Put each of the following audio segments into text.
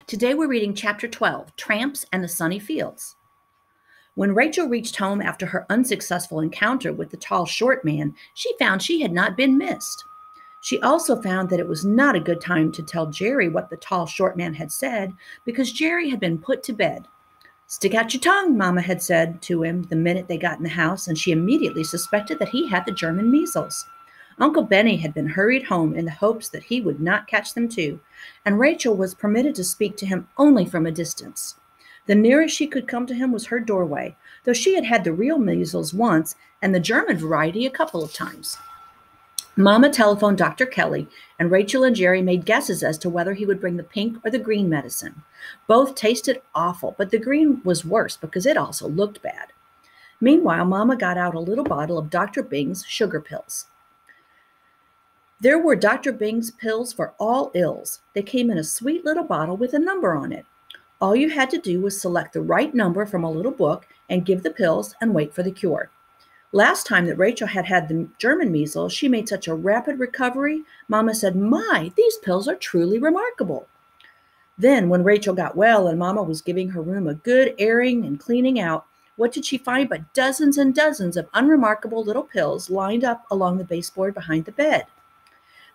Today we're reading Chapter 12, Tramps and the Sunny Fields. When Rachel reached home after her unsuccessful encounter with the tall, short man, she found she had not been missed. She also found that it was not a good time to tell Jerry what the tall, short man had said because Jerry had been put to bed. "Stick out your tongue," Mama had said to him the minute they got in the house, and she immediately suspected that he had the German measles. Uncle Benny had been hurried home in the hopes that he would not catch them too, and Rachel was permitted to speak to him only from a distance. The nearest she could come to him was her doorway, though she had had the real measles once and the German variety a couple of times. Mama telephoned Dr. Kelly, and Rachel and Jerry made guesses as to whether he would bring the pink or the green medicine. Both tasted awful, but the green was worse because it also looked bad. Meanwhile, Mama got out a little bottle of Dr. Bing's sugar pills. There were Dr. Bing's pills for all ills. They came in a sweet little bottle with a number on it. All you had to do was select the right number from a little book and give the pills and wait for the cure. Last time that Rachel had had the German measles, she made such a rapid recovery, Mama said, "My, these pills are truly remarkable." Then, when Rachel got well and Mama was giving her room a good airing and cleaning out, what did she find but dozens and dozens of unremarkable little pills lined up along the baseboard behind the bed?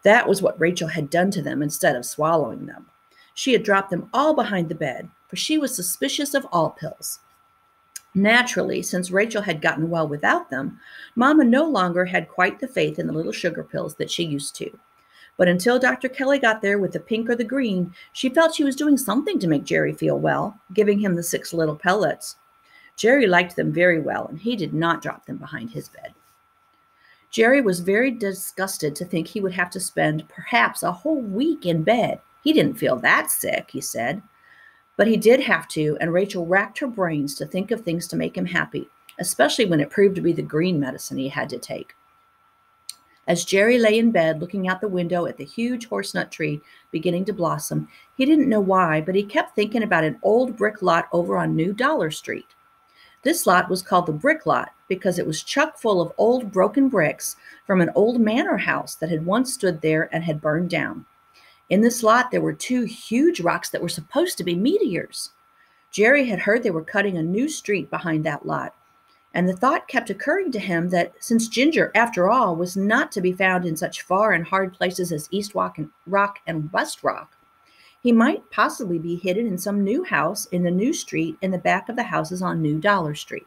That was what Rachel had done to them instead of swallowing them. She had dropped them all behind the bed, for she was suspicious of all pills. Naturally, since Rachel had gotten well without them, Mama no longer had quite the faith in the little sugar pills that she used to. But until Dr. Kelly got there with the pink or the green, she felt she was doing something to make Jerry feel well, giving him the 6 little pellets. Jerry liked them very well, and he did not drop them behind his bed. Jerry was very disgusted to think he would have to spend perhaps a whole week in bed. He didn't feel that sick, he said. But he did have to, and Rachel racked her brains to think of things to make him happy, especially when it proved to be the green medicine he had to take. As Jerry lay in bed looking out the window at the huge horsenut tree beginning to blossom, he didn't know why, but he kept thinking about an old brick lot over on New Dollar Street. This lot was called the Brick Lot because it was chock full of old broken bricks from an old manor house that had once stood there and had burned down. In this lot, there were 2 huge rocks that were supposed to be meteors. Jerry had heard they were cutting a new street behind that lot, and the thought kept occurring to him that since Ginger, after all, was not to be found in such far and hard places as East Rock and West Rock, he might possibly be hidden in some new house in the new street in the back of the houses on New Dollar Street.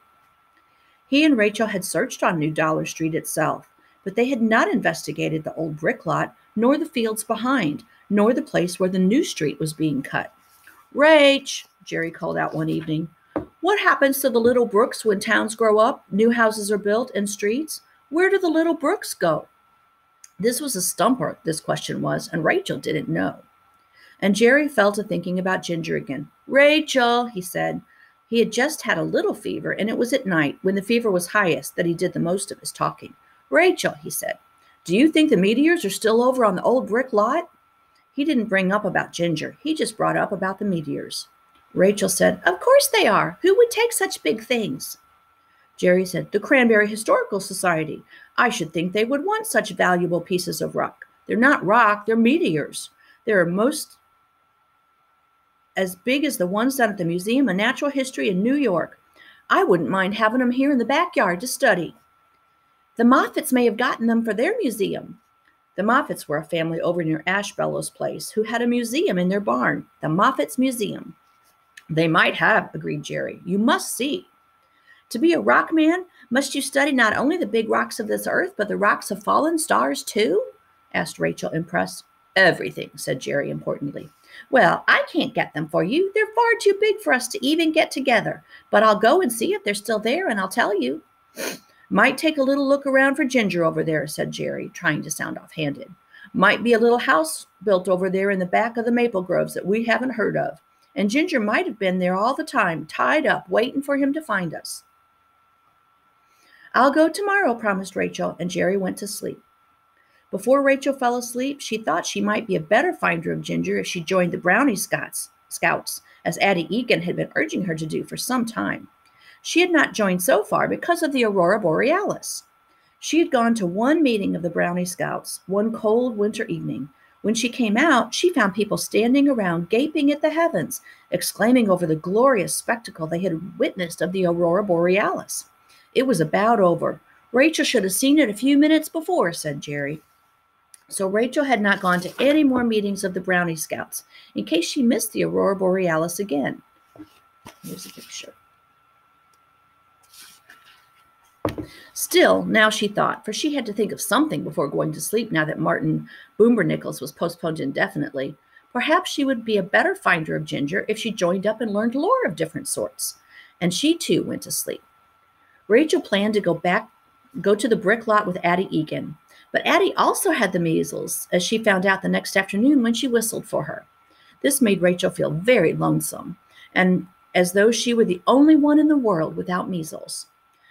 He and Rachel had searched on New Dollar Street itself, but they had not investigated the old brick lot, nor the fields behind, nor the place where the new street was being cut. "Rach," Jerry called out one evening, "what happens to the little brooks when towns grow up, new houses are built, and streets? Where do the little brooks go?" This was a stumper, this question was, and Rachel didn't know. And Jerry fell to thinking about Ginger again. "Rachel," he said. He had just had a little fever, and it was at night, when the fever was highest, that he did the most of his talking. "Rachel," he said, "do you think the meteors are still over on the old brick lot?" He didn't bring up about Ginger. He just brought up about the meteors. Rachel said, "Of course they are. Who would take such big things?" Jerry said, "The Cranberry Historical Society. I should think they would want such valuable pieces of rock. They're not rock, they're meteors. They're most as big as the ones down at the Museum of Natural History in New York. I wouldn't mind having them here in the backyard to study." "The Moffats may have gotten them for their museum." The Moffats were a family over near Ashbellow's place who had a museum in their barn, the Moffats Museum. "They might have," agreed Jerry. "You must see." "To be a rock man, must you study not only the big rocks of this earth, but the rocks of fallen stars too?" asked Rachel, impressed. "Everything," said Jerry importantly. "Well, I can't get them for you. They're far too big for us to even get together. But I'll go and see if they're still there, and I'll tell you." "Might take a little look around for Ginger over there," said Jerry, trying to sound offhanded. "Might be a little house built over there in the back of the maple groves that we haven't heard of. And Ginger might have been there all the time, tied up, waiting for him to find us." "I'll go tomorrow," promised Rachel, and Jerry went to sleep. Before Rachel fell asleep, she thought she might be a better finder of Ginger if she joined the Brownie Scouts, as Addie Egan had been urging her to do for some time. She had not joined so far because of the Aurora Borealis. She had gone to one meeting of the Brownie Scouts one cold winter evening, When she came out, she found people standing around gaping at the heavens, exclaiming over the glorious spectacle they had witnessed of the aurora borealis. It was about over. Rachel should have seen it a few minutes before, said Jerry. So Rachel had not gone to any more meetings of the Brownie Scouts, in case she missed the aurora borealis again. Here's a picture. Still, now she thought, for she had to think of something before going to sleep now that Martin Boombernickles was postponed indefinitely. Perhaps she would be a better finder of ginger if she joined up and learned lore of different sorts. And she, too, went to sleep. Rachel planned to go to the brick lot with Addie Egan. But Addie also had the measles, as she found out the next afternoon when she whistled for her. This made Rachel feel very lonesome, and as though she were the only one in the world without measles.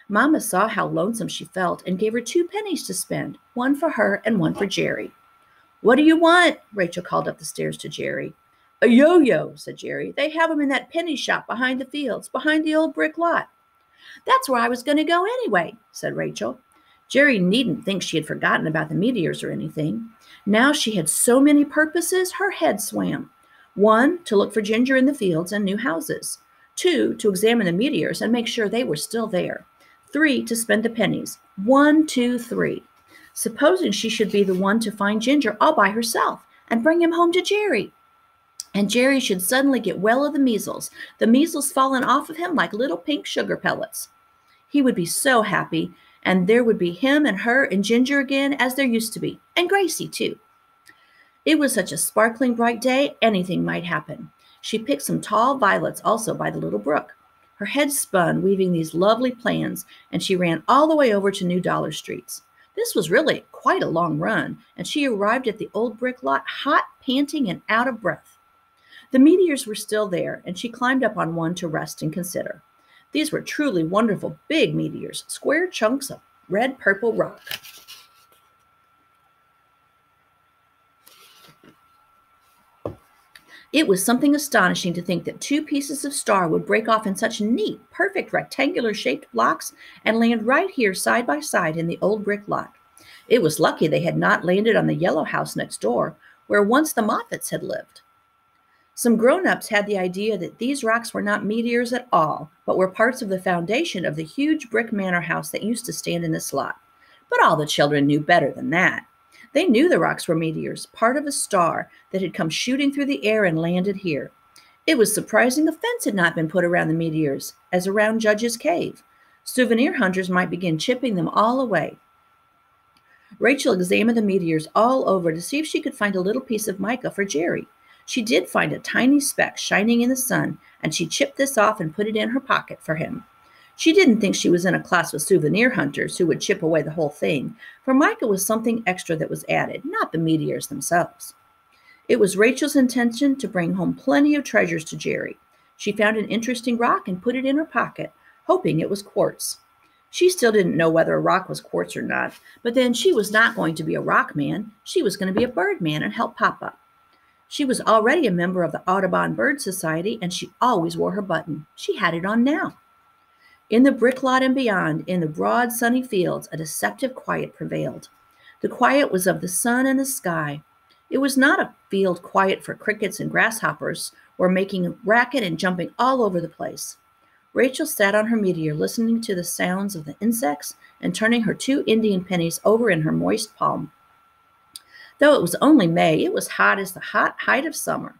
Mama saw how lonesome she felt and gave her 2 pennies to spend, one for her and one for Jerry. What do you want? Rachel called up the stairs to Jerry. A yo-yo, said Jerry. They have them in that penny shop behind the fields, behind the old brick lot. That's where I was going to go anyway, said Rachel. Jerry needn't think she had forgotten about the meteors or anything. Now she had so many purposes, her head swam. 1, to look for ginger in the fields and new houses. 2, to examine the meteors and make sure they were still there. 3, to spend the pennies. 1, 2, 3. Supposing she should be the one to find Ginger all by herself and bring him home to Jerry. And Jerry should suddenly get well of the measles falling off of him like little pink sugar pellets. He would be so happy, and there would be him and her and Ginger again as there used to be, and Gracie too. It was such a sparkling bright day, anything might happen. She picked some tall violets also by the little brook. Her head spun, weaving these lovely plans, and she ran all the way over to New Dollar Streets. This was really quite a long run, and she arrived at the old brick lot hot, panting, and out of breath. The meteors were still there, and she climbed up on one to rest and consider. These were truly wonderful big meteors, square chunks of red-purple rock. It was something astonishing to think that 2 pieces of star would break off in such neat, perfect rectangular-shaped blocks and land right here side by side in the old brick lot. It was lucky they had not landed on the yellow house next door, where once the Moffats had lived. Some grown-ups had the idea that these rocks were not meteors at all, but were parts of the foundation of the huge brick manor house that used to stand in this lot. But all the children knew better than that. They knew the rocks were meteors, part of a star that had come shooting through the air and landed here. It was surprising a fence had not been put around the meteors, as around Judge's Cave. Souvenir hunters might begin chipping them all away. Rachel examined the meteors all over to see if she could find a little piece of mica for Jerry. She did find a tiny speck shining in the sun, and she chipped this off and put it in her pocket for him. She didn't think she was in a class with souvenir hunters who would chip away the whole thing, for mica was something extra that was added, not the meteors themselves. It was Rachel's intention to bring home plenty of treasures to Jerry. She found an interesting rock and put it in her pocket, hoping it was quartz. She still didn't know whether a rock was quartz or not, but then she was not going to be a rock man. She was going to be a bird man and help Papa. She was already a member of the Audubon Bird Society, and she always wore her button. She had it on now. In the brick lot and beyond, in the broad sunny fields, a deceptive quiet prevailed. The quiet was of the sun and the sky. It was not a field quiet for crickets and grasshoppers, or making a racket and jumping all over the place. Rachel sat on her meteor, listening to the sounds of the insects and turning her 2 Indian pennies over in her moist palm. Though it was only May, it was hot as the hot height of summer.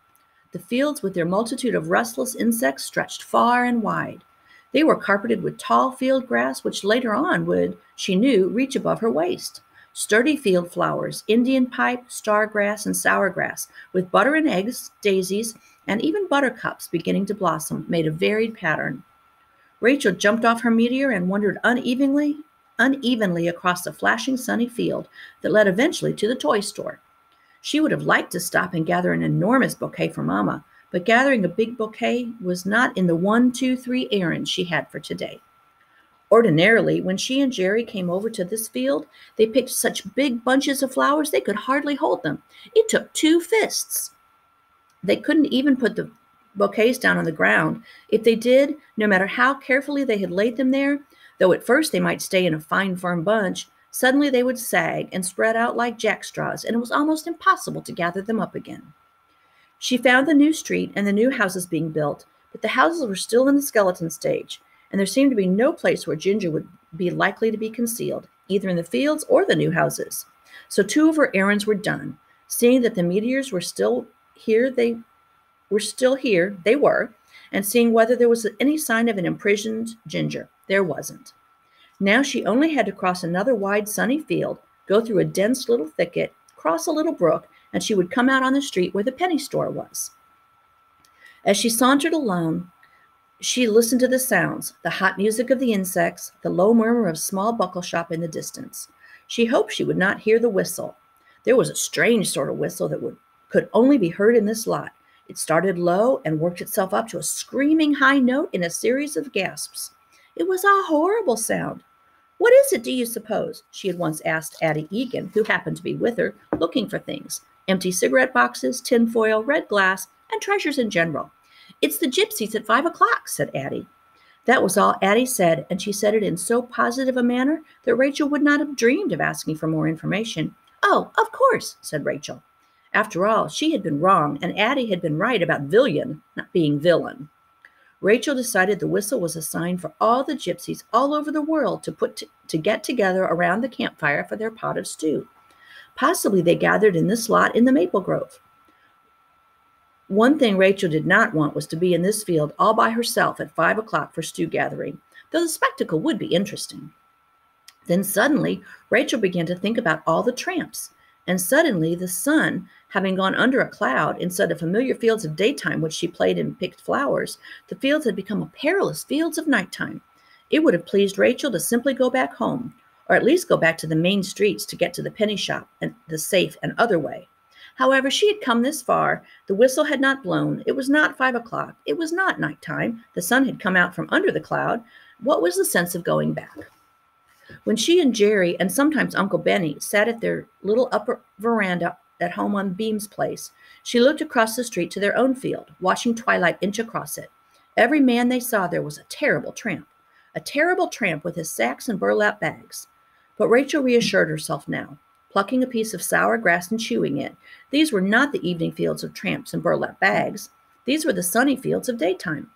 The fields with their multitude of restless insects stretched far and wide. They were carpeted with tall field grass, which later on would, she knew, reach above her waist. Sturdy field flowers, Indian pipe, stargrass, and sourgrass, with butter and eggs, daisies, and even buttercups beginning to blossom, made a varied pattern. Rachel jumped off her meteor and wandered unevenly across the flashing sunny field that led eventually to the toy store. She would have liked to stop and gather an enormous bouquet for Mama, but gathering a big bouquet was not in the 1, 2, 3 errands she had for today. Ordinarily, when she and Jerry came over to this field, they picked such big bunches of flowers they could hardly hold them. It took 2 fists. They couldn't even put the bouquets down on the ground. If they did, no matter how carefully they had laid them there, though at first they might stay in a fine firm bunch, Suddenly they would sag and spread out like jackstraws, and it was almost impossible to gather them up again. She found the new street and the new houses being built, but the houses were still in the skeleton stage, and there seemed to be no place where Ginger would be likely to be concealed, either in the fields or the new houses. So 2 of her errands were done. Seeing that the meteors were still here, they were, and seeing whether there was any sign of an imprisoned Ginger. There wasn't. Now she only had to cross another wide sunny field, go through a dense little thicket, cross a little brook, and she would come out on the street where the penny store was. As she sauntered along, she listened to the sounds, the hot music of the insects, the low murmur of small buckle shop in the distance. She hoped she would not hear the whistle. There was a strange sort of whistle that could only be heard in this lot. It started low and worked itself up to a screaming high note in a series of gasps. It was a horrible sound. "What is it, do you suppose?" she had once asked Addie Egan, who happened to be with her, looking for things. Empty cigarette boxes, tinfoil, red glass, and treasures in general. "It's the gypsies at 5 o'clock, said Addie. That was all Addie said, and she said it in so positive a manner that Rachel would not have dreamed of asking for more information. "Oh, of course," said Rachel. After all, she had been wrong, and Addie had been right about Villian not being villain. Rachel decided the whistle was a sign for all the gypsies all over the world to get together around the campfire for their pot of stew. Possibly they gathered in this lot in the maple grove. One thing Rachel did not want was to be in this field all by herself at 5 o'clock for stew gathering, though the spectacle would be interesting. Then suddenly, Rachel began to think about all the tramps, and suddenly the sun, having gone under a cloud, instead of familiar fields of daytime which she played and picked flowers, the fields had become a perilous fields of nighttime. It would have pleased Rachel to simply go back home, or at least go back to the main streets to get to the penny shop and the safe and other way. However, she had come this far. The whistle had not blown. It was not 5 o'clock. It was not nighttime. The sun had come out from under the cloud. What was the sense of going back? When she and Jerry, and sometimes Uncle Benny, sat at their little upper veranda at home on Beam's place, she looked across the street to their own field, watching twilight inch across it. Every man they saw there was a terrible tramp with his sacks and burlap bags. But Rachel reassured herself now, plucking a piece of sour grass and chewing it. These were not the evening fields of tramps and burlap bags. These were the sunny fields of daytime.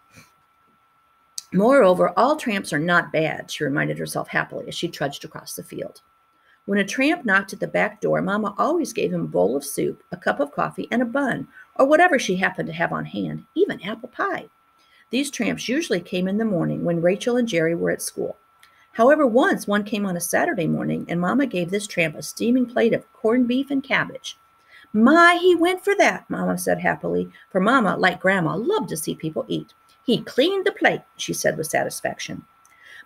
Moreover, all tramps are not bad, she reminded herself happily as she trudged across the field. When a tramp knocked at the back door, Mama always gave him a bowl of soup, a cup of coffee, and a bun, or whatever she happened to have on hand, even apple pie. These tramps usually came in the morning when Rachel and Jerry were at school. However, once one came on a Saturday morning, and Mama gave this tramp a steaming plate of corned beef and cabbage. "My, he went for that," Mama said happily, for Mama, like Grandma, loved to see people eat. "He cleaned the plate," she said with satisfaction.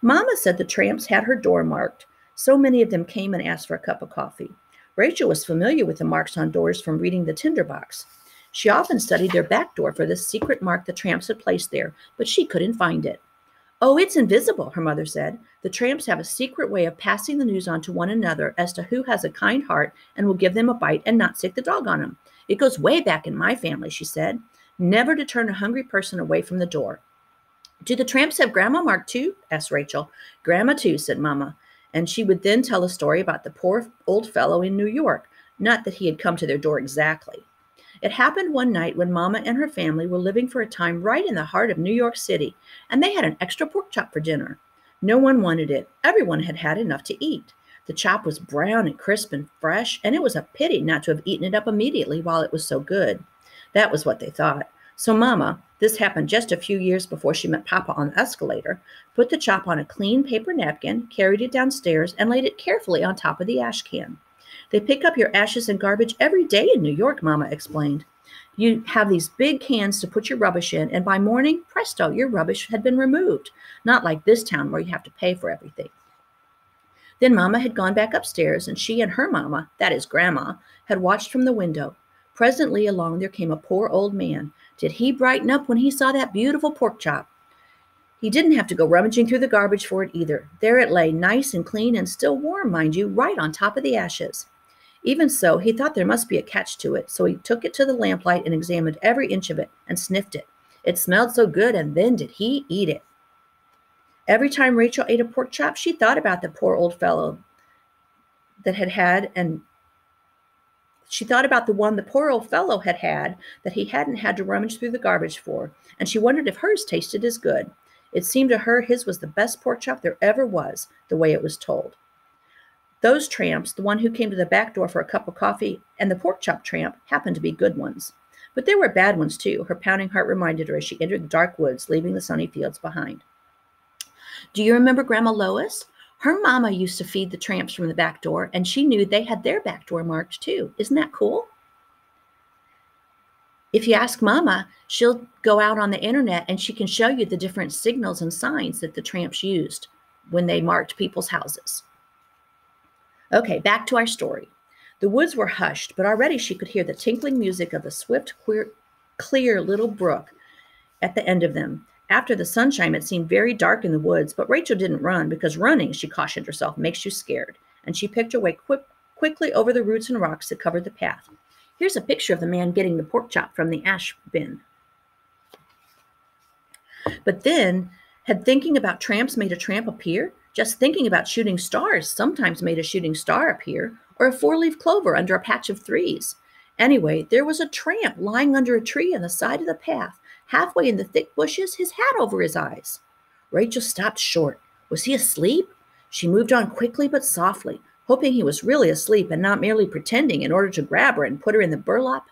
Mama said the tramps had her door marked. So many of them came and asked for a cup of coffee. Rachel was familiar with the marks on doors from reading the tinderbox. She often studied their back door for this secret mark the tramps had placed there, but she couldn't find it. "Oh, it's invisible," her mother said. "The tramps have a secret way of passing the news on to one another as to who has a kind heart and will give them a bite and not sick the dog on them. It goes way back in my family," she said. "Never to turn a hungry person away from the door." "Do the tramps have Grandma marked too?" asked Rachel. "Grandma too," said Mama. And she would then tell a story about the poor old fellow in New York, not that he had come to their door exactly. It happened one night when Mama and her family were living for a time right in the heart of New York City, and they had an extra pork chop for dinner. No one wanted it. Everyone had had enough to eat. The chop was brown and crisp and fresh, and it was a pity not to have eaten it up immediately while it was so good. That was what they thought. So Mama, this happened just a few years before she met Papa on the escalator, put the chop on a clean paper napkin, carried it downstairs, and laid it carefully on top of the ash can. "They pick up your ashes and garbage every day in New York," Mama explained. "You have these big cans to put your rubbish in, and by morning, presto, your rubbish had been removed. Not like this town where you have to pay for everything." Then Mama had gone back upstairs, and she and her Mama, that is Grandma, had watched from the window. Presently along there came a poor old man. Did he brighten up when he saw that beautiful pork chop? He didn't have to go rummaging through the garbage for it either. There it lay, nice and clean and still warm, mind you, right on top of the ashes. Even so, he thought there must be a catch to it, so he took it to the lamplight and examined every inch of it and sniffed it. It smelled so good, and then did he eat it. Every time Rachel ate a pork chop, she thought about the poor old fellow that had, and she thought about the one the poor old fellow had that he hadn't had to rummage through the garbage for, and she wondered if hers tasted as good. It seemed to her his was the best pork chop there ever was, the way it was told. Those tramps, the one who came to the back door for a cup of coffee and the pork chop tramp, happened to be good ones. But there were bad ones too, her pounding heart reminded her as she entered the dark woods, leaving the sunny fields behind. Do you remember Grandma Lois? Her mama used to feed the tramps from the back door, and she knew they had their back door marked too. Isn't that cool? If you ask Mama, she'll go out on the internet and she can show you the different signals and signs that the tramps used when they marked people's houses. Okay, back to our story. The woods were hushed, but already she could hear the tinkling music of the swift, clear little brook at the end of them. After the sunshine, it seemed very dark in the woods, but Rachel didn't run because running, she cautioned herself, makes you scared. And she picked her way quickly over the roots and rocks that covered the path. Here's a picture of the man getting the pork chop from the ash bin. But then, had thinking about tramps made a tramp appear? Just thinking about shooting stars sometimes made a shooting star appear, or a four-leaf clover under a patch of threes. Anyway, there was a tramp lying under a tree on the side of the path, halfway in the thick bushes, his hat over his eyes. Rachel stopped short. Was he asleep? She moved on quickly but softly, hoping he was really asleep and not merely pretending in order to grab her and put her in the burlap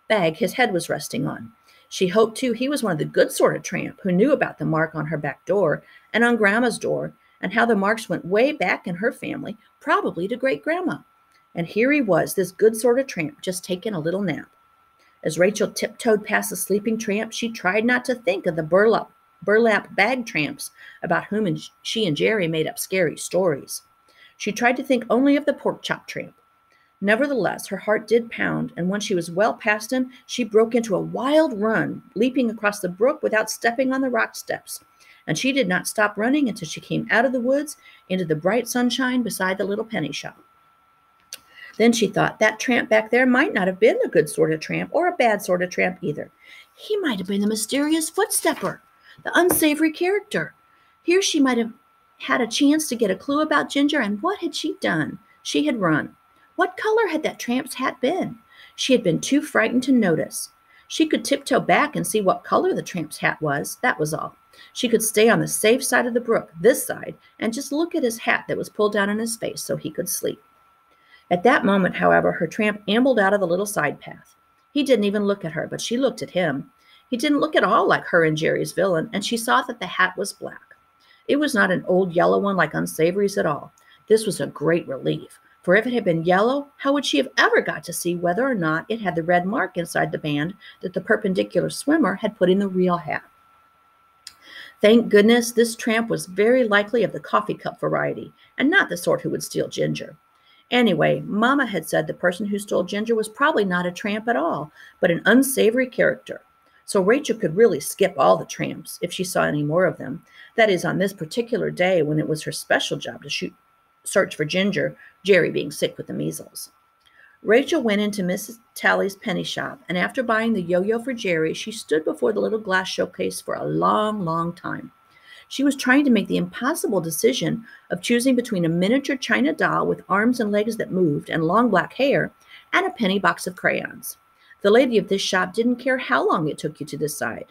bag his head was resting on. She hoped, too, he was one of the good sort of tramp who knew about the mark on her back door and on Grandma's door, and how the marks went way back in her family, probably to Great-Grandma. And here he was, this good sort of tramp, just taking a little nap. As Rachel tiptoed past the sleeping tramp, she tried not to think of the burlap bag tramps about whom she and Jerry made up scary stories. She tried to think only of the pork chop tramp. Nevertheless, her heart did pound, and when she was well past him, she broke into a wild run, leaping across the brook without stepping on the rock steps. And she did not stop running until she came out of the woods into the bright sunshine beside the little penny shop. Then she thought that tramp back there might not have been a good sort of tramp or a bad sort of tramp either. He might have been the mysterious footstepper, the unsavory character. Here she might have had a chance to get a clue about Ginger, and what had she done? She had run. What color had that tramp's hat been? She had been too frightened to notice. She could tiptoe back and see what color the tramp's hat was, that was all. She could stay on the safe side of the brook, this side, and just look at his hat that was pulled down on his face so he could sleep. At that moment, however, her tramp ambled out of the little side path. He didn't even look at her, but she looked at him. He didn't look at all like her and Jerry's villain, and she saw that the hat was black. It was not an old yellow one like Unsavory's at all. This was a great relief, for if it had been yellow, how would she have ever got to see whether or not it had the red mark inside the band that the perpendicular swimmer had put in the real hat? Thank goodness this tramp was very likely of the coffee cup variety, and not the sort who would steal Ginger. Anyway, Mama had said the person who stole Ginger was probably not a tramp at all, but an unsavory character. So Rachel could really skip all the tramps if she saw any more of them. That is, on this particular day when it was her special job to search for Ginger, Jerry being sick with the measles. Rachel went into Mrs. Tally's penny shop, and after buying the yo-yo for Jerry, she stood before the little glass showcase for a long, long time. She was trying to make the impossible decision of choosing between a miniature china doll with arms and legs that moved and long black hair and a penny box of crayons. The lady of this shop didn't care how long it took you to decide.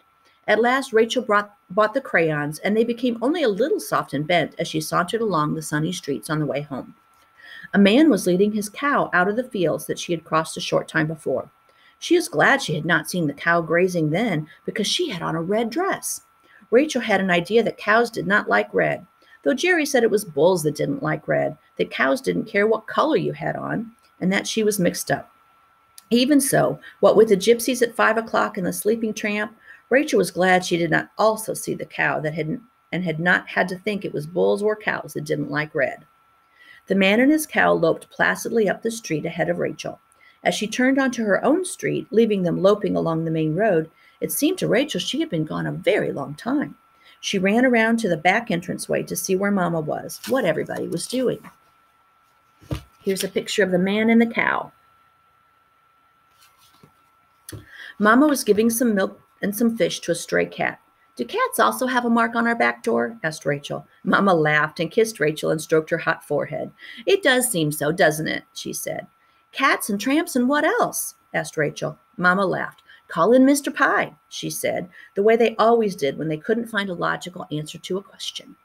At last, Rachel bought the crayons, and they became only a little soft and bent as she sauntered along the sunny streets on the way home. A man was leading his cow out of the fields that she had crossed a short time before. She was glad she had not seen the cow grazing then, because she had on a red dress. Rachel had an idea that cows did not like red, though Jerry said it was bulls that didn't like red, that cows didn't care what color you had on, and that she was mixed up. Even so, what with the gypsies at 5 o'clock and the sleeping tramp, Rachel was glad she did not also see the cow that had not had to think it was bulls or cows that didn't like red. The man and his cow loped placidly up the street ahead of Rachel. As she turned onto her own street, leaving them loping along the main road, it seemed to Rachel she had been gone a very long time. She ran around to the back entranceway to see where Mama was, what everybody was doing. Here's a picture of the man and the cow. Mama was giving some milk and some fish to a stray cat. Do cats also have a mark on our back door? Asked Rachel. Mama laughed and kissed Rachel and stroked her hot forehead. It does seem so, doesn't it? She said. Cats and tramps and what else? Asked Rachel. Mama laughed. Call in Mr. Pie, she said, the way they always did when they couldn't find a logical answer to a question.